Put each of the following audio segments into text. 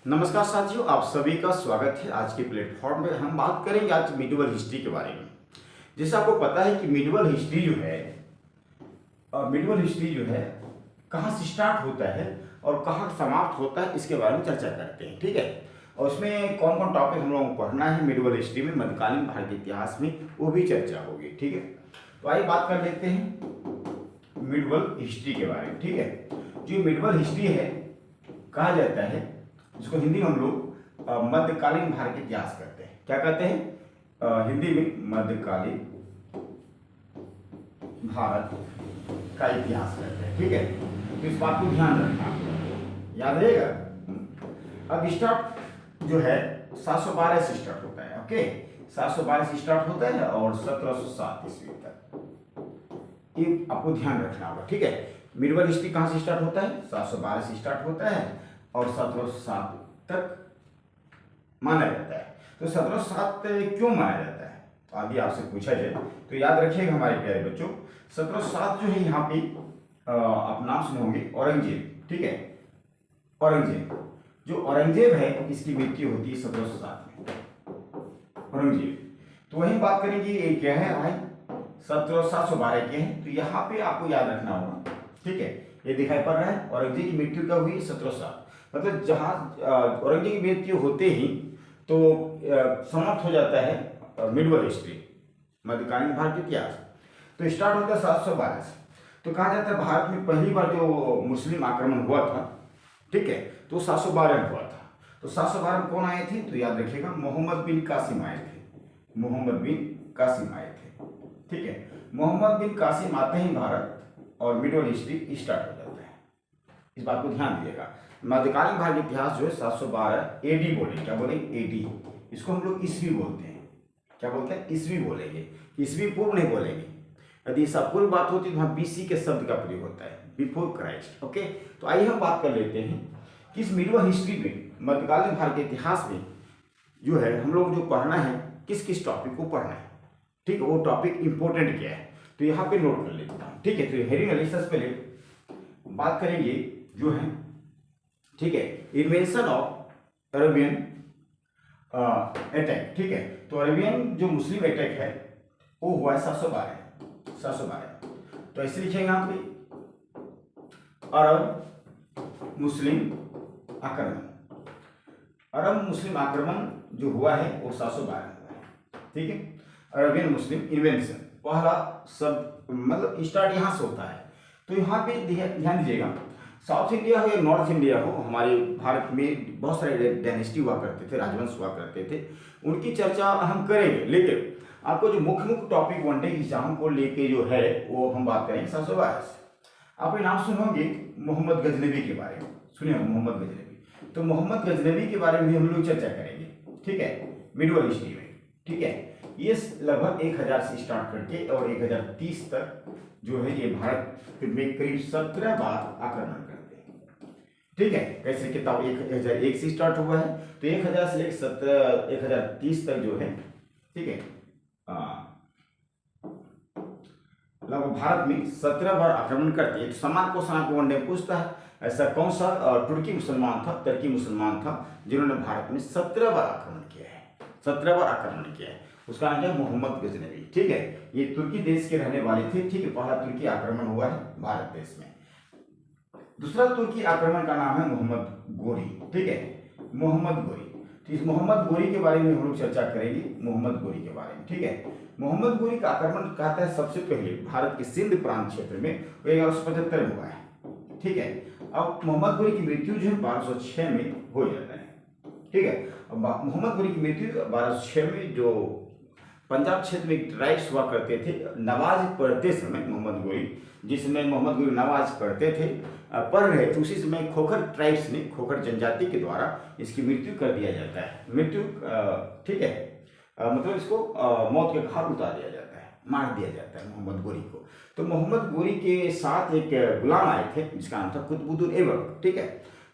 नमस्कार साथियों, आप सभी का स्वागत है। आज के प्लेटफॉर्म में हम बात करेंगे आज मिडिवल हिस्ट्री के बारे में। जैसे आपको पता है कि मिडिवल हिस्ट्री जो है कहाँ से स्टार्ट होता है और कहाँ समाप्त होता है, इसके बारे में चर्चा करते हैं। ठीक है, और उसमें कौन कौन टॉपिक हम लोगों को पढ़ना है मिडिवल हिस्ट्री में, मध्यकालीन भारत के इतिहास में, वो भी चर्चा होगी। ठीक है, तो आइए बात कर लेते हैं मिडिवल हिस्ट्री के बारे में। ठीक है, जो मिडिवल हिस्ट्री है कहा जाता है, जिसको हिंदी में हम लोग मध्यकालीन भारत के इतिहास कहते हैं। क्या कहते हैं हिंदी में? मध्यकालीन भारत का इतिहास कहते हैं। ठीक है, तो इस बात को ध्यान रखना, याद रहेगा। अब स्टार्ट जो है 712 से स्टार्ट होता है। ओके, 712 से स्टार्ट होता है और 1707 ईस्वी तक, ये आपको ध्यान रखना होगा। ठीक है, मिडिवल हिस्ट्री कहाँ से स्टार्ट होता है? 712 से स्टार्ट होता है और 1707 तक माना जाता है। तो 1707 क्यों माना जाता है, तो आगे आपसे पूछा जाए तो याद रखिएगा हमारे प्यारे बच्चों। 1707 जो है यहाँ पे आप नाम सुने होंगे, औरंगजेब। ठीक है, औरंगजेब, जो औरंगजेब है इसकी मृत्यु होती है 1707 में, औरंगजेब। तो वही बात करेंगे, ये क्या है भाई? 712 के हैं, तो यहाँ पे आपको याद रखना होगा। ठीक है, ये दिखाई पड़ रहा है, औरंगजेब की मृत्यु कब हुई? 1707। मतलब जहाँ औरंगजेब की मृत्यु होते ही तो समाप्त हो जाता है मिडिवल हिस्ट्री, मध्यकालीन भारत के इतिहास। तो स्टार्ट होता है 712 से। तो कहा जाता है भारत में पहली बार जो मुस्लिम आक्रमण हुआ था, ठीक है, तो 712 में हुआ था। तो 712 में कौन आए थे? तो याद रखिएगा, मोहम्मद बिन कासिम आए थे। मोहम्मद बिन कासिम आए थे। ठीक है, मोहम्मद बिन कासिम आते ही भारत और मिडिवल हिस्ट्री स्टार्ट हो जाता है। इस बात को ध्यान दीजिएगा। मध्यकालीन भारत का इतिहास जो है 712 एडी बोले। क्या बोले? एडी। इसको हम लोग ईस्वी बोलते हैं। क्या बोलते हैं? ईस्वी बोलेंगे, ईस्वी पूर्व नहीं बोलेंगे। यदि सब पूर्व बात होती है तो वहाँ बीसी के शब्द का प्रयोग होता है, बिफोर क्राइस्ट। ओके, तो आइए हम बात कर लेते हैं कि इस मिडिवल हिस्ट्री में, मध्यकालीन भारत के इतिहास में जो है हम लोग जो पढ़ना है, किस किस टॉपिक को पढ़ना है। ठीक है, वो टॉपिक इंपॉर्टेंट क्या है, तो यहाँ पे नोट कर लेता हूँ। ठीक है, तो हेडिंग एनालिसिस पहले बात करेंगे जो है, ठीक है, इन्वेंशन ऑफ अरेबियन अटैक। ठीक है, तो अरेबियन जो मुस्लिम अटैक है वो हुआ है 712। तो ऐसे लिखेंगे यहाँ पे, अरब मुस्लिम आक्रमण। अरब मुस्लिम आक्रमण जो हुआ है वो 712 में हुआ है। ठीक है, अरेबियन मुस्लिम इन्वेंशन, पहला शब्द मतलब स्टार्ट यहाँ से होता है। तो यहाँ पे ध्यान दीजिएगा, साउथ इंडिया हो या नॉर्थ इंडिया हो, हमारे भारत में बहुत सारे डायनेस्टी हुआ करते थे, राजवंश हुआ करते थे, उनकी चर्चा हम करेंगे। लेकिन आपको जो मुख्य टॉपिक वनडे एग्जाम को लेके जो है वो हम बात करेंगे 712 से। आप ये नाम सुनोगे मोहम्मद गजनबी के बारे में, सुनिए मोहम्मद गजनबी। तो मोहम्मद गजनबी के बारे में हम लोग चर्चा करेंगे। ठीक है, मिडिवल हिस्ट्री में। ठीक है, ये लगभग 1000 से स्टार्ट करके और 1030 तक जो है ये भारत में करीब 17 बार आक्रमण करते हैं। ठीक है, कैसे किताब 1001 से स्टार्ट हुआ है, तो 1000 से लेकर 1030 तक जो है, ठीक है, लगभग भारत में 17 बार आक्रमण करते हैं। तो समान क्वेश्चन आपको वनडे पूछता है, ऐसा कौन सा तुर्की मुसलमान था, टर्की मुसलमान था, जिन्होंने भारत में 17 बार आक्रमण किया है, 17 बार आक्रमण किया है। उसका नाम है मोहम्मद गजनबी। ठीक है, ये तुर्की देश के रहने वाले थे। ठीक है, पहला तुर्की आक्रमण हुआ है भारत देश में। दूसरा तुर्की आक्रमण का नाम है मोहम्मद गोरी। ठीक है, मोहम्मद गोरी। तो इस मोहम्मद गोरी के बारे में हम लोग चर्चा करेंगे, मोहम्मद गोरी के बारे में। ठीक है, मोहम्मद गोरी का आक्रमण कहता है सबसे पहले भारत के सिंध प्रांत क्षेत्र में 1175 में हुआ है। ठीक है, अब मोहम्मद गोरी की मृत्यु जो है 1206 में हो जाता है। ठीक है, अब मोहम्मद गोरी की मृत्यु 1206 में जो पंजाब क्षेत्र में ट्राइब्स हुआ करते थे, नमाज पढ़ते समय मोहम्मद गोरी, जिस समय मोहम्मद गोरी नमाज पढ़ते थे, पढ़ रहे थे, उसी समय खोखर ट्राइब्स ने, खोखर जनजाति के द्वारा इसकी मृत्यु कर दिया जाता है। मृत्यु, ठीक है, मतलब इसको मौत के घाट उतार दिया जाता है, मार दिया जाता है मोहम्मद गोरी को। तो मोहम्मद गोरी के साथ एक गुलाम आए थे जिसका नाम था कुतुबुद्दीन ऐबक। ठीक है,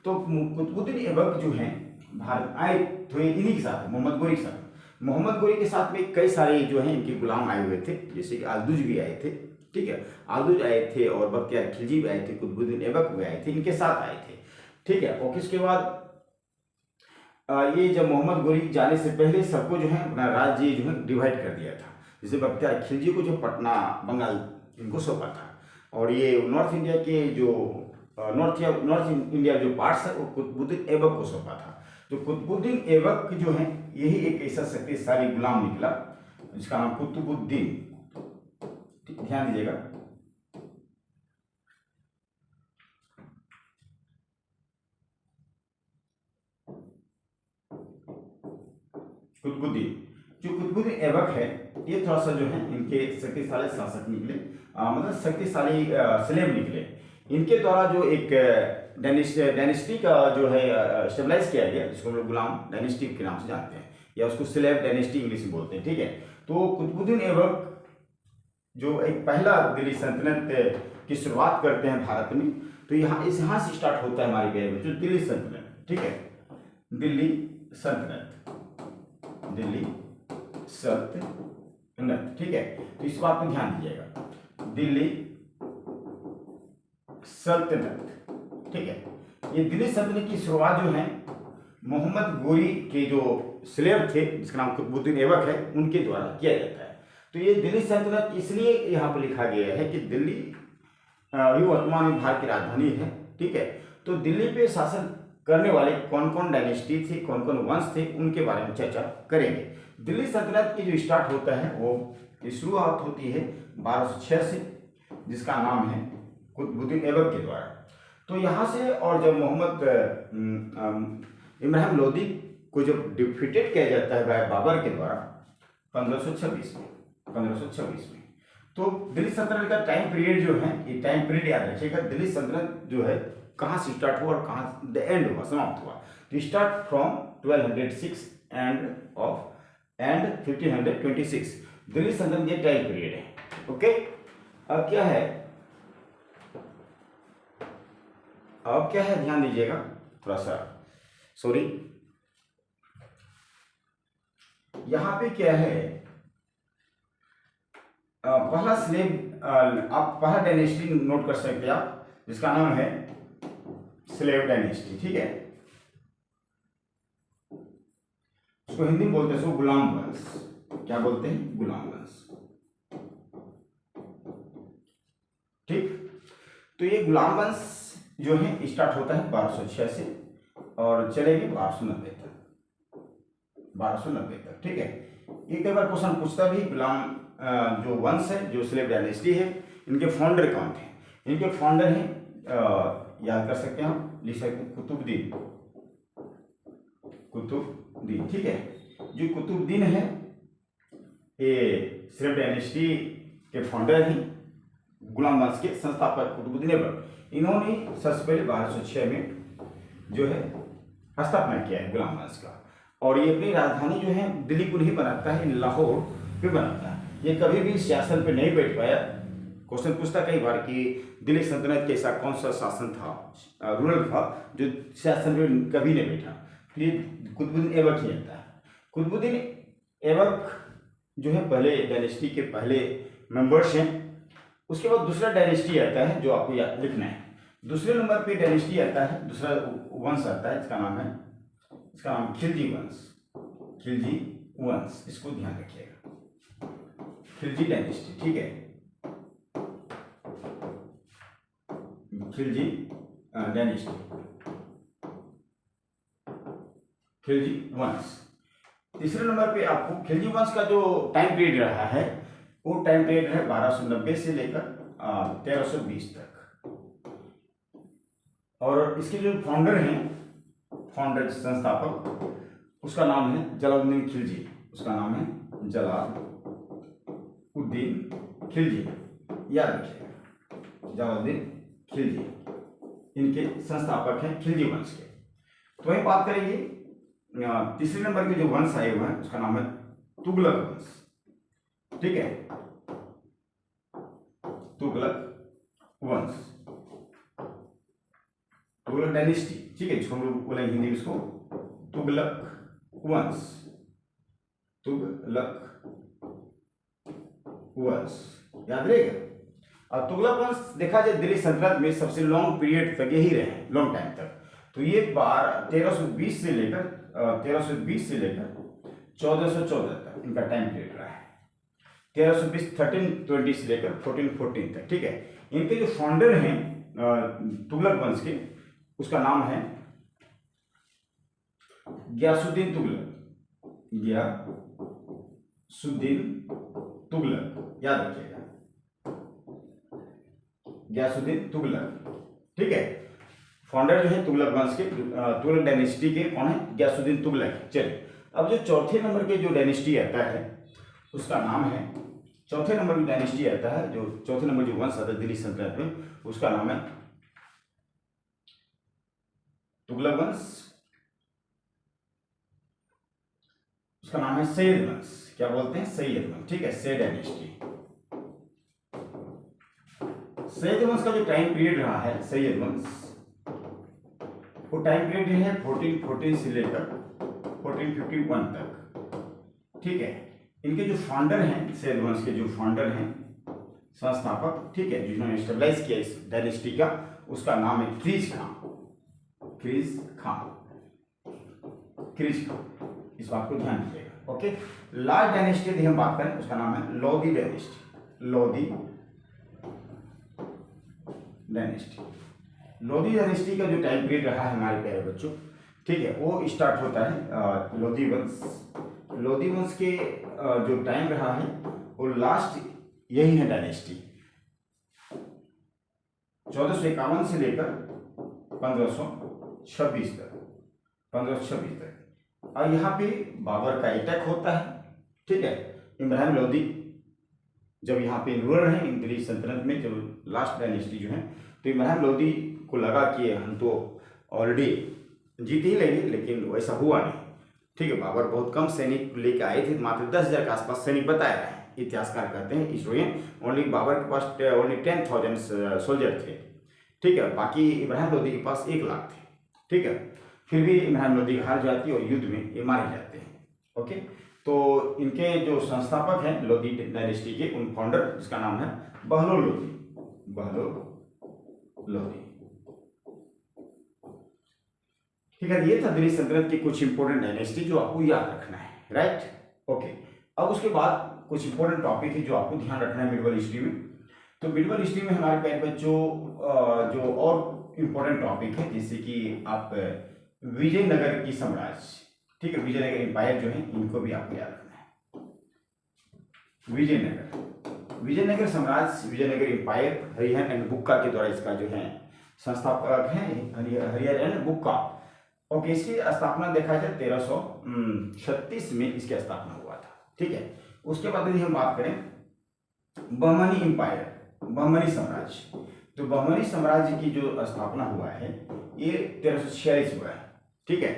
तो कुतुबुद्दीन ऐबक जो है भारत आए तो इन्हीं के साथ, मोहम्मद गोरी के साथ। मोहम्मद गोरी के साथ में कई सारे जो हैं इनके गुलाम आए हुए थे, जैसे कि आलदुज भी आए थे। ठीक है, आलदुज आए थे और बख्तियार खिलजी भी आए थे, कुतुबुद्दीन ऐबक भी आए थे, इनके साथ आए थे। ठीक है, और किसके बाद ये जब मोहम्मद गोरी जाने से पहले सबको जो है अपना राज्य जो है डिवाइड कर दिया था। जैसे बख्तियार खिलजी को जो पटना बंगाल इनको सौंपा था, और ये नॉर्थ इंडिया के जो नॉर्थ इंडिया जो पार्ट्स है वो कुतुबुद्दीन ऐबक को सौंपा था। जो कुतुबुद्दीन ऐबक जो है यही एक ऐसा शक्तिशाली गुलाम निकला जिसका नाम कुतुबुद्दीन, ध्यान दीजिएगा। कुतुबुद्दीन, जो कुतुबुद्दीन ऐबक है ये थोड़ा सा जो है इनके शक्तिशाली शासक निकले, मतलब शक्तिशाली स्लेव निकले। इनके द्वारा जो एक डायनेस्टी का जो है स्टेबलाइज किया गया, जिसको हम लोग गुलाम डायनेस्टी के नाम से जानते हैं, या उसको स्लेव डायनेस्टी इंग्लिश में बोलते हैं, ठीक है। तो कुतुबुद्दीन ऐबक जो एक पहला दिल्ली सल्तनत की शुरुआत करते हैं भारत में, तो यहाँ से स्टार्ट होता है हमारी प्यारे बच्चों दिल्ली सल्तनत, ठीक है। दिल्ली सल्तनत, दिल्ली सल्तनत, ठीक है। तो इस बात पर ध्यान दीजिएगा, दिल्ली सल्तनत, ठीक है। ये दिल्ली सल्तनत की शुरुआत जो है मोहम्मद गोरी के जो स्लेव थे जिसका नाम कुतुबुद्दीन ऐबक है उनके द्वारा किया जाता है। तो ये दिल्ली सल्तनत इसलिए यहाँ पर लिखा गया है कि दिल्ली ये वर्तमान में भारत की राजधानी है, ठीक है। तो दिल्ली पे शासन करने वाले कौन कौन डायनेस्टी थे, कौन कौन वंश थे, उनके बारे में चर्चा करेंगे। दिल्ली सल्तनत की जो स्टार्ट होता है वो शुरुआत होती है 1206 से, जिसका नाम है कुतुबुद्दीन ऐबक के द्वारा। तो यहाँ से, और जब मोहम्मद इब्राहिम लोदी को जब डिफीटेड किया जाता है बाबर के द्वारा 1526 में, तो दिल्ली सल्तनत का टाइम पीरियड जो है, ये टाइम पीरियड याद रखिएगा, दिल्ली सल्तनत जो है कहाँ से स्टार्ट हुआ और कहाँ द एंड हुआ, समाप्त हुआ। तो स्टार्ट फ्रॉम 1206 एंड 1526 दिल्ली सल्तनत ये टाइम पीरियड है, ओके। अब क्या है ध्यान दीजिएगा थोड़ा सा, सॉरी, यहाँ पे क्या है, पहला स्लेव, आप पहला डायनेस्टी नोट कर सकते हैं आप, जिसका नाम है स्लेव डायनेस्टी, ठीक है। उसको हिंदी में बोलते हैं उसको गुलाम वंश, क्या बोलते हैं, गुलाम वंश, ठीक। तो ये गुलाम वंश जो है स्टार्ट होता है 1206 से और चलेगी 1290 तक, ठीक है। ये कई बार क्वेश्चन पूछता भी, गुलाम जो वंश है, जो स्लेव डायनेस्टी है, इनके फाउंडर कौन थे। इनके फाउंडर हैं, याद कर सकते हैं आप, लिख सकते हैं कुतुबुद्दीन, ठीक है। जो कुतुबुद्दीन है ये स्लेव डायनेस्टी के फाउंडर हैं, गुलाम वंश के संस्थापक कुतुबुद्दीन ऐबक। इन्होंने सबसे पहले 1206 में जो है स्थापना किया है गुलाम वंश का, और ये अपनी राजधानी जो है दिल्ली को नहीं बनाता है, लाहौर पे बनाता है। ये कभी भी सियासत पे नहीं बैठ पाया। क्वेश्चन पूछता कई बार कि दिल्ली सल्तनत के ऐसा कौन सा शासन था, रूलर था, जो सियासत में कभी नहीं बैठा, तो ये कुतुबुद्दीन ऐबक ही रहता है। कुतुबुद्दीन ऐबक जो है पहले डायनेस्टी के पहले मेंबर्स हैं। उसके बाद दूसरा डायनेस्टी आता है जो आपको याद लिखना है। दूसरे नंबर पे डायनेस्टी आता है, दूसरा वंश आता है, इसका नाम खिलजी वंश, इसको ध्यान रखिएगा, खिलजी डायनेस्टी, ठीक है। खिलजी डायनेस्टी, खिलजी वंश। तीसरे नंबर पे आपको खिलजी वंश का जो टाइम पीरियड रहा है वो टाइम पीरियड है 1290 से लेकर 1320 तक। और इसके जो फाउंडर हैं, फाउंडर संस्थापक, उसका नाम है जलालुद्दीन खिलजी, उसका नाम है जलालुद्दीन खिलजी, याद रखिएगा, जलालुद्दीन खिलजी इनके संस्थापक हैं खिलजी वंश के। तो वही बात करेंगे तीसरे नंबर के जो वंश आए हुए हैं उसका नाम है तुगलक वंश, ठीक है, तुगलक वंश, तुगलक डायनेस्टी, ठीक है, जिसको हम लोग बोलेंगे हिंदी में इसको तुगलक वंश, तुगलक वंश, याद रहेगा। और तुगलक वंश देखा जाए दिल्ली सल्तनत में सबसे लॉन्ग पीरियड तक यही रहे, लॉन्ग टाइम तक। तो ये 1320 से लेकर 1320 से लेकर 1414 तक इनका टाइम पीरियड रहा है। 1320 1320 से लेकर 1414 तक, ठीक है। इनके जो फाउंडर हैं तुगलक वंश के, उसका नाम है गियासुद्दीन तुगलक। गियासुद्दीन तुगलक, याद रखिएगा, गियासुद्दीन तुगलक, ठीक है। फाउंडर जो है तुगलक वंश के, तुगलक डायनेस्टी के कौन है? गियासुद्दीन तुगलक। चलिए, अब जो चौथे नंबर के जो डायनेस्टी आता है उसका नाम है, चौथे नंबर की डायनेस्टी आता है, जो चौथे नंबर जो वंश आता है दिल्ली सल्तनत में, उसका नाम है तुगलक वंश, उसका नाम है सैयद वंश। क्या बोलते हैं? सैयद वंश, ठीक है, सैयद डायनेस्टी। सैयद वंश का जो टाइम पीरियड रहा है, सैयद वंश, वो टाइम पीरियड है 1414 से लेकर 1451 तक, ठीक है। इनके जो फाउंडर हैं, सैयद वंश के जो फाउंडर हैं, संस्थापक, ठीक है, जिन्होंने स्टेबलाइज किया इस डायनेस्टी का, उसका नाम है खिरिज खां। खिरिज खां, खिरिज खां, इस बात को ध्यान दीजिएगा, ओके। लास्ट डायनेस्टी यदि हम बात करें, उसका नाम है Lodhi dynasty. Lodhi dynasty, Lodhi dynasty का जो टाइम पीरियड रहा है हमारे प्यारे बच्चों, ठीक है, वो स्टार्ट होता है लोधी वंश। लोधी वंश के जो टाइम रहा है वो लास्ट यही है डायनेस्टी, 1451 से लेकर 1526 तक, 1526 तक। और यहाँ पे बाबर का अटैक होता है, ठीक है। इब्राहिम लोधी जब यहाँ पे रूलर हैं दिल्ली सल्तनत में, जब लास्ट डायनेस्टी जो है, तो इब्राहिम लोधी को लगा कि हम तो ऑलरेडी जीत ही लेंगे, लेकिन वैसा हुआ नहीं, ठीक है। बाबर बहुत कम सैनिक लेके आए थे, मात्र 10,000 के आसपास सैनिक बताया रहे हैं, इतिहासकार कहते हैं, हिस्टोरियन। ओनली बाबर के पास ओनली 10,000 सोल्जर थे, ठीक है। बाकी इब्राहिम लोधी के पास 1 लाख थे, ठीक है। फिर भी इब्राहिम लोधी हार जाती है और युद्ध में ये मारे जाते हैं, ओके। तो इनके जो संस्थापक हैं लोधी डायनेस्टी के, उन फाउंडर, जिसका नाम है बहलोल लोधी। बहलोल लोधी, ठीक है। ये था दिल्ली सल्तनत की कुछ इंपॉर्टेंट डायनेस्टी जो आपको याद रखना है, राइट, ओके। अब उसके बाद कुछ इंपॉर्टेंट टॉपिक है जो आपको ध्यान रखना है मिडिवल हिस्ट्री में। तो मिडिवल हिस्ट्री में हमारे प्यारे बच्चों जो और इंपॉर्टेंट टॉपिक है, जैसे कि आप विजयनगर की साम्राज्य, ठीक है, विजयनगर एम्पायर जो है, इनको भी आपको याद रखना है। विजयनगर साम्राज्य, विजयनगर एम्पायर, हरिहर एंड बुक्का के द्वारा इसका जो है संस्थापक हैं हरिहर एंड बुक्का, ओके। इसकी स्थापना देखा जाए 1336 में इसकी स्थापना हुआ था, ठीक है। उसके बाद यदि हम बात करें बहमनी एम्पायर, बहमनी साम्राज्य, तो बहमनी साम्राज्य की जो स्थापना हुआ है ये 1346 हुआ है, ठीक है,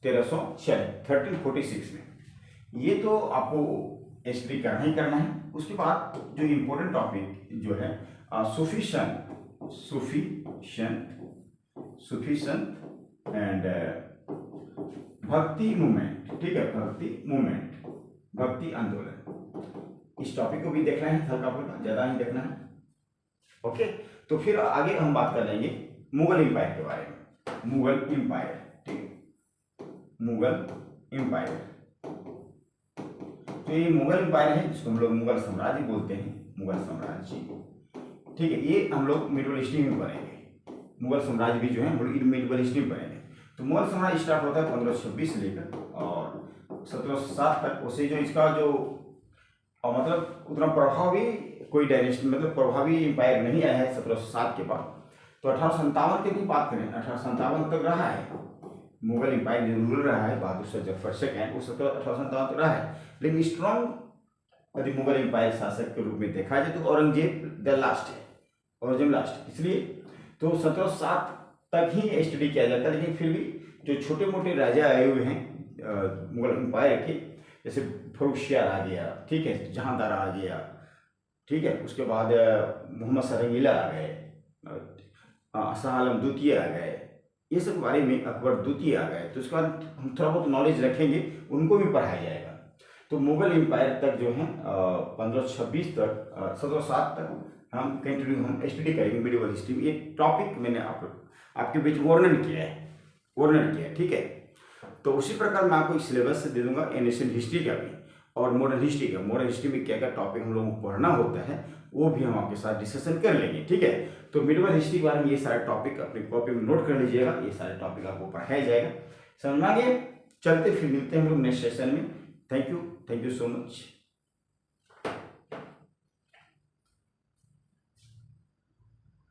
1346 में। ये तो आपको स्टडी करना ही करना है। उसके बाद जो इम्पोर्टेंट टॉपिक जो है सुफिशन एंड भक्ति मूवमेंट, ठीक है, भक्ति मूवमेंट, भक्ति आंदोलन, इस टॉपिक को भी देखना है, हल्का फुल्का, ज्यादा ही देखना है, ओके। तो फिर आगे हम बात कर लेंगे मुगल एम्पायर के बारे में। मुगल एम्पायर, ठीक है, मुगल एम्पायर, तो ये मुगल एम्पायर है जिसको हम लोग मुगल साम्राज्य बोलते हैं, मुगल साम्राज्य, ठीक है। ये हम लोग मिडिवल हिस्ट्री में पढ़ेंगे, मुगल साम्राज्य भी जो है हम लोग मिडिवल हिस्ट्री में पढ़ेंगे। तो मुगल साम्राज्य स्टार्ट होता है 1526 से लेकर और 1707 तक। उसे जो इसका जो मतलब उतना प्रभावी कोई डायनेस्टी, मतलब प्रभावी एम्पायर नहीं आया है 1707 के बाद। तो 1857 की भी बात करें, 1857 तक रहा है मुगल एम्पायर, जो रूल रहा है बहादुर शाह जफर सेकंड, वो 1857 तक रहा है। लेकिन स्ट्रॉन्ग यदि मुगल एम्पायर शासक के रूप में देखा जाए तो औरंगजेब द लास्ट है, औरंगजेब लास्ट, इसलिए तो 1707 तक ही स्टडी किया जाता है। लेकिन फिर भी जो छोटे मोटे राजा आए हुए हैं मुगल एम्पायर के, जैसे फर्रुखशियार आ गया, ठीक है, जहांदार आ गया, ठीक है, उसके बाद मोहम्मद सरंगीला आ गए, शाह आलम द्वितीय आ गए, ये सब बारे में अकबर द्वितीय आ गए। तो उसके बाद हम थोड़ा बहुत नॉलेज रखेंगे, उनको भी पढ़ाया जाएगा। तो मुगल एम्पायर तक जो है 1526 तक 1707 तक हम कंटिन्यू हम स्टडी करेंगे मिडिवल हिस्ट्री में। ये टॉपिक मैंने आपके बीच वर्णन किया है, ठीक है। तो उसी प्रकार मैं आपको सिलेबस से दे दूंगा एशियन हिस्ट्री का भी और मॉडर्न हिस्ट्री का। मॉडर्न हिस्ट्री में क्या क्या टॉपिक हम लोगों को पढ़ना होता है वो भी हम आपके साथ डिस्कशन कर लेंगे, ठीक है। तो मिडिवल हिस्ट्री के बारे में ये सारे टॉपिक अपनी कॉपी में नोट कर लीजिएगा, ये सारे टॉपिक आपको पढ़ाया जाएगा। समझ में आ गया? चलते फिर मिलते हैं हम लोग नेक्स्ट सेशन में। Thank you so much.